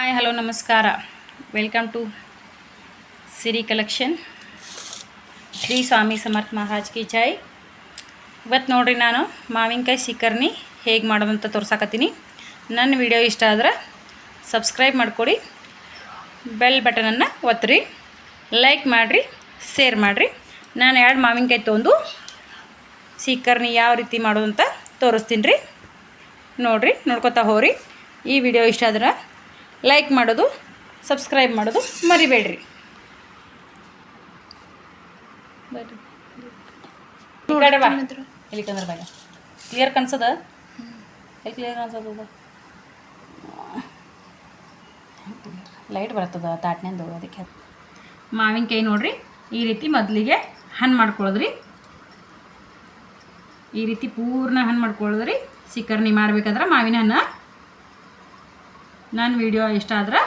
Hi hello ನಮಸ್ಕಾರ. Welcome to Siri collection. Shri Swami Samarth Maharaj ಕಿ ಜೈ. ಇವತ್ತು ನೋಡ್ರಿ ನಾನು ಮಾವಿನಕಾಯಿ ಸೀಕರ್ಣಿ ಹೇಗೆ ಮಾಡೋದಂತ ತೋರ್ಸಾಕತ್ತೀನಿ. ನನ್ನ ವಿಡಿಯೋ ಇಷ್ಟ ಆದ್ರೆ ಸಬ್ಸ್ಕ್ರೈಬ್ ಮಾಡಿಕೊಡಿ, ಬೆಲ್ ಬಟನನ್ನು ಒತ್ತಿರಿ, ಲೈಕ್ ಮಾಡಿರಿ, ಶೇರ್ ಮಾಡಿರಿ. ನಾನು 2 ಮಾವಿನಕಾಯಿ ತೊಗೊಂಡು ಸೀಕರ್ಣಿ ಯಾವ ರೀತಿ ಮಾಡೋದಂತ ತೋರಿಸ್ತೀನಿ ರೀ. ನೋಡಿರಿ, ನೋಡ್ಕೊತಾ ಹೋಗ್ರಿ. ಈ ವಿಡಿಯೋ ಇಷ್ಟ ಆದ್ರೆ ಲೈಕ್ ಮಾಡೋದು, ಸಬ್ಸ್ಕ್ರೈಬ್ ಮಾಡೋದು ಮರಿಬೇಡ್ರಿ. ಈ ಕಡೆ ಬಾ, ಎಲ್ಲಿಕಂದ್ರೆ ಬಾಗ ಕ್ಲಿಯರ್ ಕಾಣಿಸದ, ಎಲ್ಲಿ ಕ್ಲಿಯರ್ ಕಾಣಿಸೋದು, ಲೈಟ್ ಬರ್ತದ ತಾಟ್ನಿಂದು. ಅದಕ್ಕೆ ಮಾವಿನಕಾಯಿ ನೋಡ್ರಿ, ಈ ರೀತಿ ಮೊದಲಿಗೆ ಹಣ್ಣು ಮಾಡ್ಕೊಳ್ಳೋದ್ರಿ. ಈ ರೀತಿ ಪೂರ್ಣ ಹಣ್ಣು ಮಾಡ್ಕೊಳ್ಳೋದ್ರಿ. ಸೀಕರ್ಣಿ ಮಾಡ್ಬೇಕಾದ್ರೆ ಮಾವಿನ ಹಣ್ಣು. ನನ್ನ ವಿಡಿಯೋ ಇಷ್ಟ ಆದ್ರೆ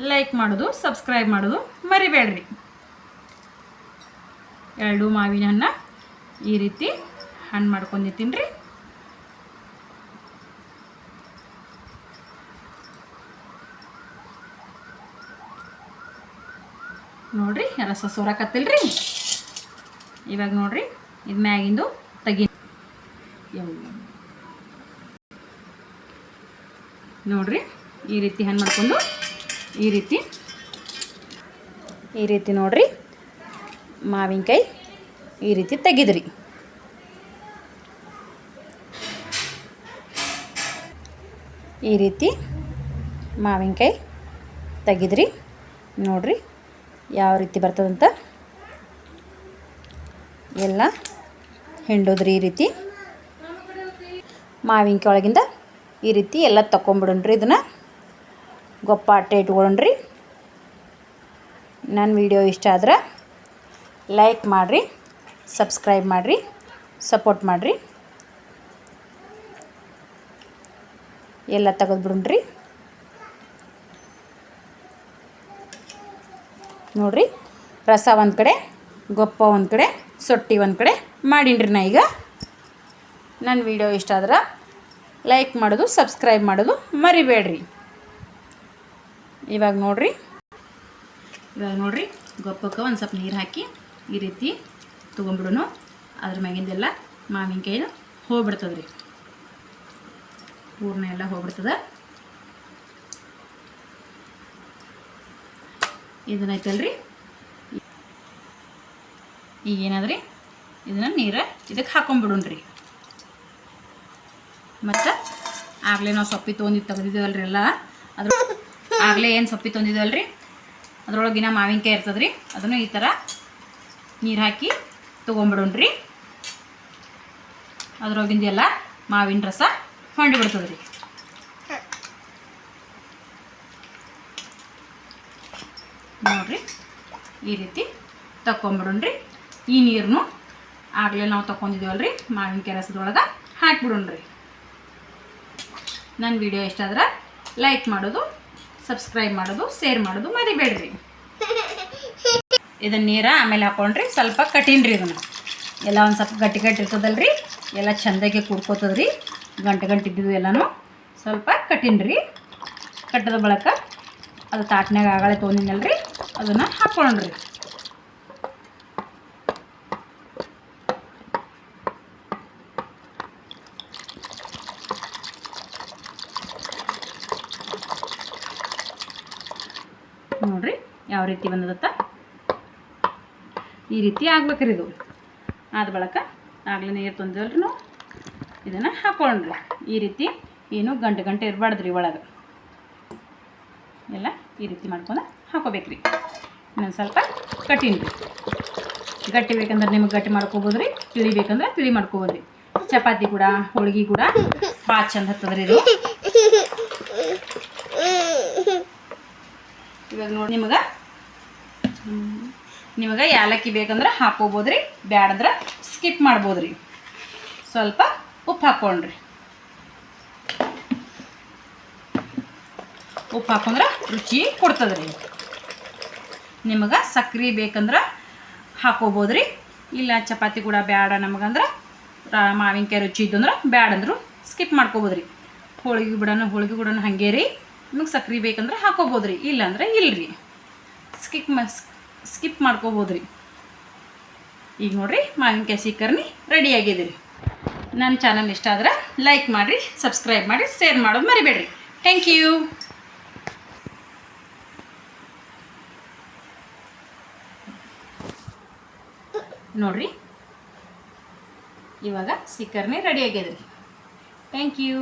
ಲೈಕ್ ಮಾಡೋದು, ಸಬ್ಸ್ಕ್ರೈಬ್ ಮಾಡೋದು ಮರಿಬೇಡ್ರಿ. 2 ಮಾವಿನ ಹಣ್ಣು ಈ ರೀತಿ ಹಣ್ಣು ಮಾಡ್ಕೊಂಡಿರ್ತೀನಿ ರೀ. ನೋಡ್ರಿ, ರಸ ಸೋರಾಕತ್ತಿಲ್ರಿ. ಇವಾಗ ನೋಡ್ರಿ, ಇದು ಮ್ಯಾಗಿಂದು ತೆಗಿ. ನೋಡ್ರಿ, ಈ ರೀತಿ ಹಣ್ಣು ಮಾಡ್ಕೊಂಡು ಈ ರೀತಿ ನೋಡ್ರಿ ಮಾವಿನಕಾಯಿ ಈ ರೀತಿ ತೆಗೆದ್ರಿ. ಈ ರೀತಿ ಮಾವಿನಕಾಯಿ ತೆಗೆದ್ರಿ. ನೋಡ್ರಿ ಯಾವ ರೀತಿ ಬರ್ತದಂತ ಎಲ್ಲ ಹಿಂಡೋದ್ರಿ. ಈ ರೀತಿ ಮಾವಿನಕಾಯಿ ಒಳಗಿಂದ ಈ ರೀತಿ ಎಲ್ಲ ತಗೊಂಬಿಡೋಣ್ರಿ. ಇದನ್ನು ಗೊಪ್ಪ ಅಟ್ಟೆ ಇಟ್ಕೊಳ್ಳೋಣ್ರಿ. ನನ್ನ ವಿಡಿಯೋ ಇಷ್ಟ ಆದ್ರೆ ಲೈಕ್ ಮಾಡಿರಿ, ಸಬ್ಸ್ಕ್ರೈಬ್ ಮಾಡಿರಿ, ಸಪೋರ್ಟ್ ಮಾಡಿರಿ. ಎಲ್ಲ ತೆಗೆದ್ಬಿಡೋಣ್ರಿ. ನೋಡಿರಿ, ರಸ ಒಂದು ಕಡೆ, ಗೊಪ್ಪ ಒಂದು ಕಡೆ, ಸೊಟ್ಟಿ ಒಂದು ಕಡೆ ಮಾಡೀನ್ರಿ. ನಾ ಈಗ ನನ್ನ ವಿಡಿಯೋ ಇಷ್ಟ ಆದ್ರೆ ಲೈಕ್ ಮಾಡೋದು, ಸಬ್ಸ್ಕ್ರೈಬ್ ಮಾಡೋದು ಮರಿಬೇಡ್ರಿ. ಇವಾಗ ನೋಡ್ರಿ ಗೊಪ್ಪಕ್ಕೆ ಒಂದು ಸ್ವಲ್ಪ ನೀರು ಹಾಕಿ ಈ ರೀತಿ ತೊಗೊಂಬಿಡೋನು. ಅದ್ರ ಮ್ಯಾಗಿಂದೆಲ್ಲ ಮಾವಿನಕಾಯಿನ ಹೋಗ್ಬಿಡ್ತದ್ರಿ. ಪೂರ್ಣ ಎಲ್ಲ ಹೋಗ್ಬಿಡ್ತದ. ಇದನ್ನೈತಲ್ರಿ, ಈಗೇನಾದ್ರಿ ಇದನ್ನು ನೀರು ಇದಕ್ಕೆ ಹಾಕೊಂಡ್ಬಿಡೋಣ್ರಿ. ಮತ್ತು ಆಗಲೇ ನಾವು ಸೊಪ್ಪಿ ತೆಗೆದಿದ್ದೀವಲ್ರಿ ಎಲ್ಲ. ಅದ್ರ ಆಗಲೇ ಏನು ಸೊಪ್ಪಿ ತೊಂದಿದ್ವಲ್ರಿ, ಅದ್ರೊಳಗಿನ ಮಾವಿನಕಾಯಿ ಇರ್ತದ್ರಿ. ಅದನ್ನು ಈ ಥರ ನೀರು ಹಾಕಿ ತೊಗೊಂಬಿಡೋಣ್ರಿ. ಅದ್ರೊಳಗಿಂದ ಎಲ್ಲ ಮಾವಿನ ರಸ ಹೊಂಡಿಬಿಡ್ತದ್ರಿ. ನೋಡಿರಿ, ಈ ರೀತಿ ತಗೊಂಬಿಡೋಣ್ರಿ. ಈ ನೀರನ್ನು ಆಗಲೇ ನಾವು ತೊಗೊಂಡಿದ್ದೀವಲ್ರಿ ಮಾವಿನಕಾಯಿ ರಸದೊಳಗೆ ಹಾಕಿಬಿಡೋಣ್ರಿ. ನನ್ನ ವಿಡಿಯೋ ಇಷ್ಟ ಆದ್ರೆ ಲೈಕ್ ಮಾಡೋದು, ಸಬ್ಸ್ಕ್ರೈಬ್ ಮಾಡೋದು, ಶೇರ್ ಮಾಡೋದು ಮರಿಬೇಡ್ರಿ. ಇದನ್ನು ನೀರು ಆಮೇಲೆ ಹಾಕ್ಕೊಂಡ್ರಿ. ಸ್ವಲ್ಪ ಕಠಿಣ್ರಿ. ಇದನ್ನು ಎಲ್ಲ ಒಂದು ಸ್ವಲ್ಪ ಗಟ್ಟಿ ಇರ್ತದಲ್ರಿ. ಎಲ್ಲ ಚೆಂದಾಗಿ ಕುಡ್ಕೋತದ್ರಿ. ಗಂಟೆ ಇದ್ದಿದ್ದು ಎಲ್ಲನೂ ಸ್ವಲ್ಪ ಕಠಿಣ್ರಿ. ಕಟ್ಟದ ಬಳಕ ಅದು ತಾಟ್ನಾಗ ಆಗಳೇ ತೊಗೊಂಡಿನಲ್ರಿ, ಅದನ್ನು ಹಾಕ್ಕೊಂಡ್ರಿ. ನೋಡ್ರಿ ಯಾವ ರೀತಿ ಬಂದದತ್ತ. ಈ ರೀತಿ ಆಗ್ಬೇಕ್ರಿ. ಇದು ಆದ ಬಳಕ ಆಗಲೇ ನೀರು ತಂದಿವಲ್ರಿ ನಾವು, ಇದನ್ನು ಹಾಕ್ಕೊಂಡ್ರಿ. ಈ ರೀತಿ ಏನು ಗಂಟೆ ಇರಬಾರ್ದ್ರಿ ಒಳಗೆ. ಎಲ್ಲ ಈ ರೀತಿ ಮಾಡ್ಕೊಂಡು ಹಾಕೋಬೇಕ್ರಿ. ಇನ್ನೊಂದು ಸ್ವಲ್ಪ ಕಠಿಣ್ರಿ. ಗಟ್ಟಿ ಬೇಕಂದ್ರೆ ನಿಮಗೆ ಗಟ್ಟಿ ಮಾಡ್ಕೋಬೋದ್ರಿ, ತಿಳಿ ಬೇಕಂದ್ರೆ ತಿಳಿ ಮಾಡ್ಕೋಬೋದ್ರಿ. ಚಪಾತಿ ಕೂಡ, ಹೋಳಿಗೆ ಕೂಡ ಭಾಳ ಚಂದ ಹತ್ತದ್ರಿ ಇದು. ಇವಾಗ ನೋಡಿ, ನಿಮಗೆ ಯಾಲಕ್ಕಿ ಬೇಕಂದ್ರೆ ಹಾಕೋಬೋದ್ರಿ, ಬ್ಯಾಡಂದ್ರೆ ಸ್ಕಿಪ್ ಮಾಡ್ಬೋದ್ರಿ. ಸ್ವಲ್ಪ ಉಪ್ಪು ಹಾಕ್ಕೊಂಡ್ರಿ. ಉಪ್ಪು ಹಾಕೊಂಡ್ರೆ ರುಚಿ ಕೊಡ್ತದ್ರಿ. ನಿಮಗೆ ಸಕ್ರೆ ಬೇಕಂದ್ರೆ ಹಾಕೋಬೋದ್ರಿ. ಇಲ್ಲ ಚಪಾತಿ ಕೂಡ ಬ್ಯಾಡ ನಮಗಂದ್ರೆ, ಮಾವಿನಕಾಯಿ ರುಚಿ ಇದ್ದಂದ್ರೆ ಬ್ಯಾಡಂದ್ರು ಸ್ಕಿಪ್ ಮಾಡ್ಕೋಬೋದ್ರಿ. ಹೋಳಿಗೆ ಕೂಡ ಹಾಗೆ ರೀ. ನಿಮಗೆ ಸಕ್ರೆ ಬೇಕಂದ್ರೆ ಹಾಕೋಬೋದು ರೀ, ಇಲ್ಲಾಂದ್ರೆ ಇಲ್ಲರಿ, ಸ್ಕಿಪ್ ಮಾಡ್ಕೋಬೋದು ರೀ. ಈಗ ನೋಡಿರಿ ಮಾವಿನಕಾಯಿ ಸೀಕರ್ಣಿ ರೆಡಿಯಾಗಿದೆ ರೀ. ನನ್ನ ಚಾನಲ್ ಇಷ್ಟ ಆದ್ರೆ ಲೈಕ್ ಮಾಡಿರಿ, ಸಬ್ಸ್ಕ್ರೈಬ್ ಮಾಡಿ, ಶೇರ್ ಮಾಡೋದು ಮರಿಬೇಡ್ರಿ. Thank you. ನೋಡಿರಿ ಇವಾಗ ಸೀಕರ್ಣಿ ರೆಡಿ ಆಗ್ಯದ ರೀ. Thank you.